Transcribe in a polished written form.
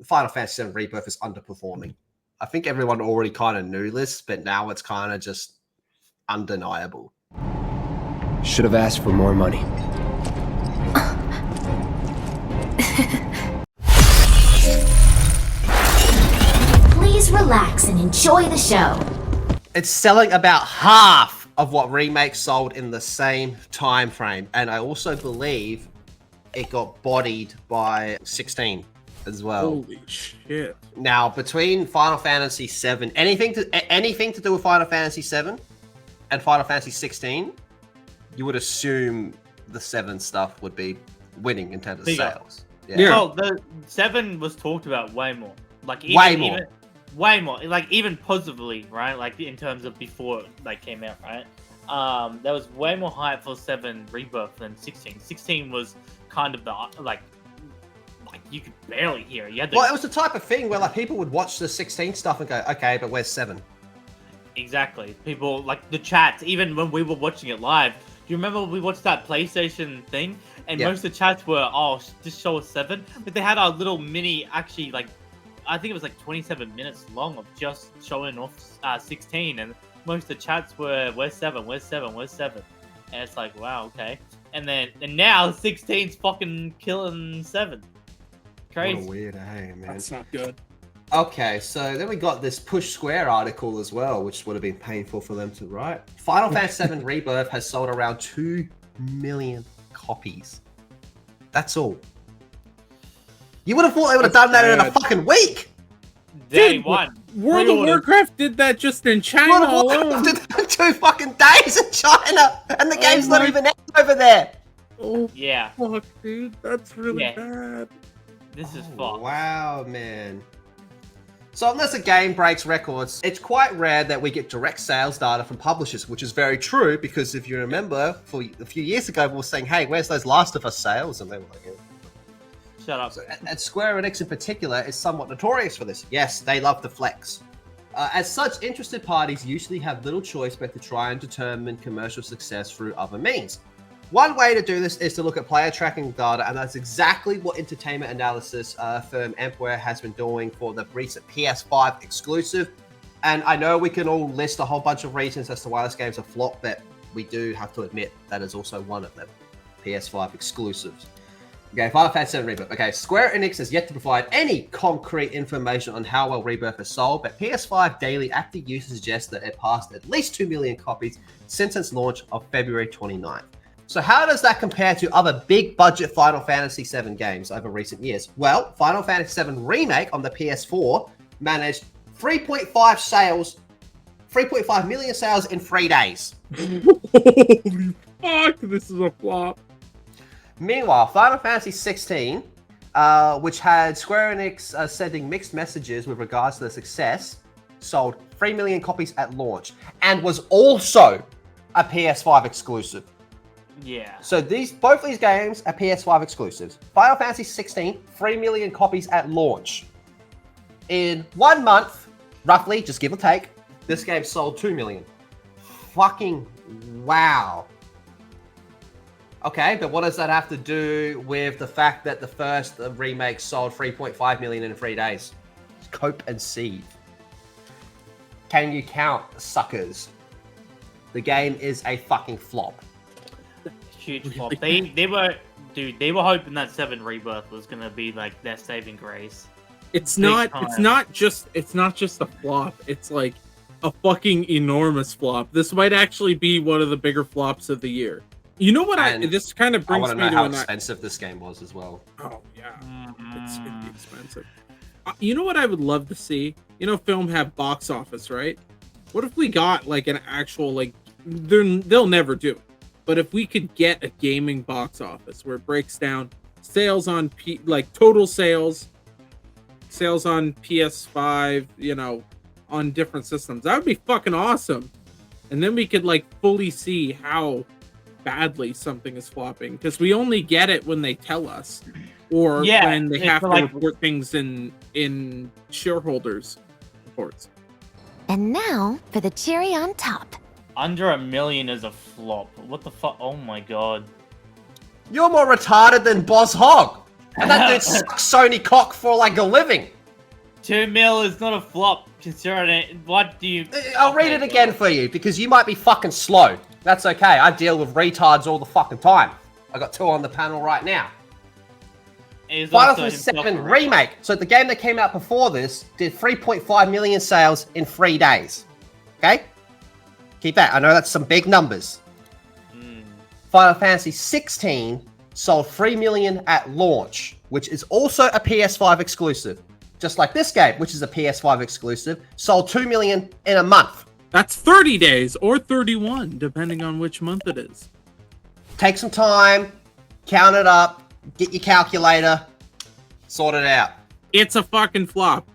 Final Fantasy VII Rebirth is underperforming. I think everyone already kind of knew this, but now it's kind of just undeniable. Should have asked for more money. Please relax and enjoy the show. It's selling about half of what Remake sold in the same time frame, and I also believe it got bodied by 16 as well. Holy shit. Now, between Final Fantasy VII, anything to do with Final Fantasy VII and Final Fantasy 16, you would assume the 7 stuff would be winning in terms of sales. Yeah. Well, the 7 was talked about way more. Like way more. Like even positively, right? Like in terms of before they came out, right? There was way more hype for 7 Rebirth than 16. 16 was kind of the like you could barely hear it. You had Well, it was the type of thing where like people would watch the 16 stuff and go, okay, but where's 7? Exactly. People like the chats, even when we were watching it live. Do you remember we watched that PlayStation thing? And most of the chats were, oh, just show us 7. But they had a little mini, actually, like, I think it was like 27 minutes long of just showing off 16. And most of the chats were, where's 7? Where's 7? Where's 7? And it's like, wow, okay. And now 16's fucking killing 7. Crazy. What a weird, hey, man. That's not good. Okay, so then we got this Push Square article as well, which would have been painful for them to write. Final Fantasy VII Rebirth has sold around 2 million copies. That's all. You would have thought they would have done that in a fucking week. Day one. World of Warcraft did that just in China alone. Did that in 2 fucking days in China, and the game's not even out over there. Oh, yeah. Fuck, dude, that's really bad. This is fucked. Wow, man. So unless a game breaks records, it's quite rare that we get direct sales data from publishers, which is very true because if you remember, for a few years ago, we were saying, hey, where's those Last of Us sales? And they were like, shut up. So, and Square Enix in particular is somewhat notorious for this. Yes, they love to flex. As such, interested parties usually have little choice but to try and determine commercial success through other means. One way to do this is to look at player tracking data, and that's exactly what entertainment analysis firm Empire has been doing for the recent PS5 exclusive. And I know we can all list a whole bunch of reasons as to why this game's a flop, but we do have to admit that is also one of them. PS5 exclusives. Okay, Final Fantasy VII Rebirth. Okay, Square Enix has yet to provide any concrete information on how well Rebirth has sold, but PS5 daily active users suggest that it passed at least 2 million copies since its launch of February 29th. So how does that compare to other big budget Final Fantasy VII games over recent years? Well, Final Fantasy VII Remake on the PS4 managed 3.5 million sales in 3 days. Holy fuck, this is a flop. Meanwhile, Final Fantasy 16, which had Square Enix sending mixed messages with regards to the success, sold 3 million copies at launch and was also a PS5 exclusive. Yeah. So both these games are PS5 exclusives. Final Fantasy 16, 3 million copies at launch. In 1 month, roughly, just give or take, this game sold 2 million. Fucking wow. Okay, but what does that have to do with the fact that the first remake sold 3.5 million in 3 days? Cope and seed. Can you count, suckers? The game is a fucking flop. Huge flop. They were hoping that 7 Rebirth was gonna be like their saving grace. It's not just a flop. It's like a fucking enormous flop. This might actually be one of the bigger flops of the year. You know what? This kind of brings me to how expensive this game was as well. Oh yeah, it's expensive. You know what I would love to see? You know, film have box office, right? What if we got like an actual they'll never do it. But if we could get a gaming box office where it breaks down sales on total sales on PS5, you know, on different systems, that would be fucking awesome. And then we could like fully see how badly something is flopping, because we only get it when they tell us, or when they have to report things in shareholders reports. And now for the cherry on top. Under 1 million is a flop. What the fuck? Oh my god. You're more retarded than Boss Hog. And that dude sucks Sony cock for like a living. 2 mil is not a flop, considering it. What do you... I'll read it again for you, because you might be fucking slow. That's okay, I deal with retards all the fucking time. I got 2 on the panel right now. Final Fantasy VII Remake. So the game that came out before this did 3.5 million sales in 3 days. Okay? Keep that. I know that's some big numbers. Final Fantasy 16 sold 3 million at launch, which is also a PS5 exclusive. Just like this game, which is a PS5 exclusive, sold 2 million in a month. That's 30 days or 31, depending on which month it is. Take some time, count it up, get your calculator, sort it out. It's a fucking flop.